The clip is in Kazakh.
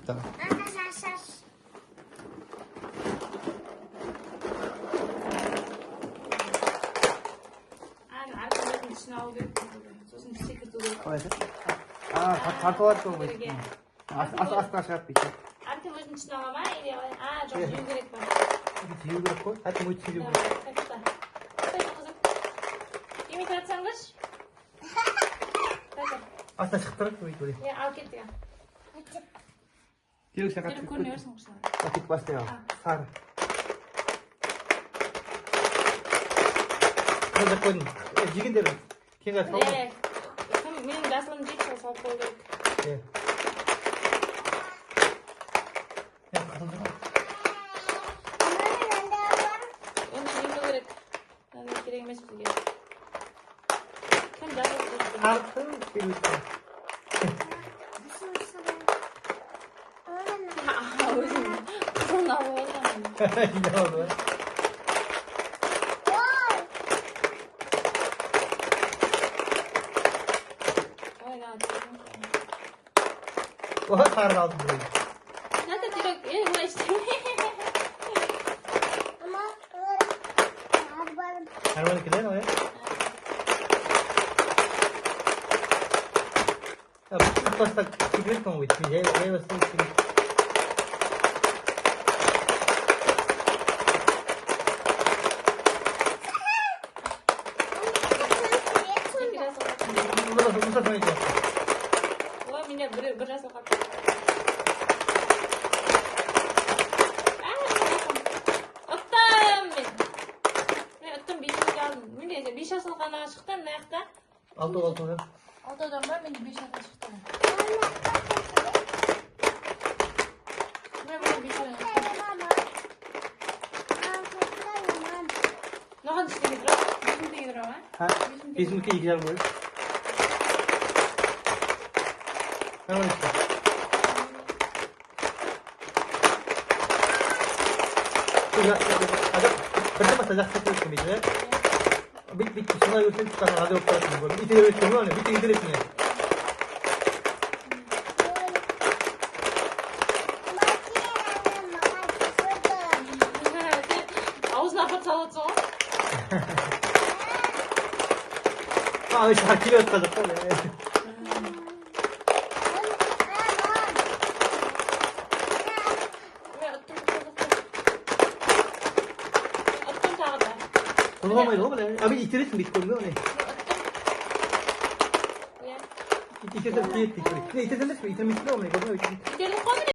Tamam. Тартуад гоо. Ас шапчих. Анти можно снова или жоо югрек ба. Юугрэх хөө хад мөч юу. Имитациян гэж. Ас шахтрах уу юу. Я алкетя. Тэрийг сагат. Тэр хүн яасан гэсэн. Атик бастай. Сар. Нэг хүн жигэн дээр кинга тоо. Мен даслан жигсаа суулгах. Ээ. What are you doing? Надад тэрэг яаж тийм. Харвал кидэн үү? Просто теперь кому ведь я его слышу. Меня бросил как. Оттан мен биш асылгана шыктым наякта. Алты. Алтыдан ба мен биш асылгана шыктым. Мен биш асылгана. Ноган иштеги дро. Бишинтеги дро ба? Ha? Bizimki ilgiler böyle. Hemen işte. Ada pertama saja satu kemisi. Bit semua itu kan ada operasi baru. Itu itu semua nih, bit itu nih. Ağzına fırçalatsın. Aa, şarkı yok tabii. Olmamaydı o kadar. Abi itirirsin bit konuda ne? İtirdim ki. Ne itirdiniz mi? İtirmişsin mi? İtirdim konuda.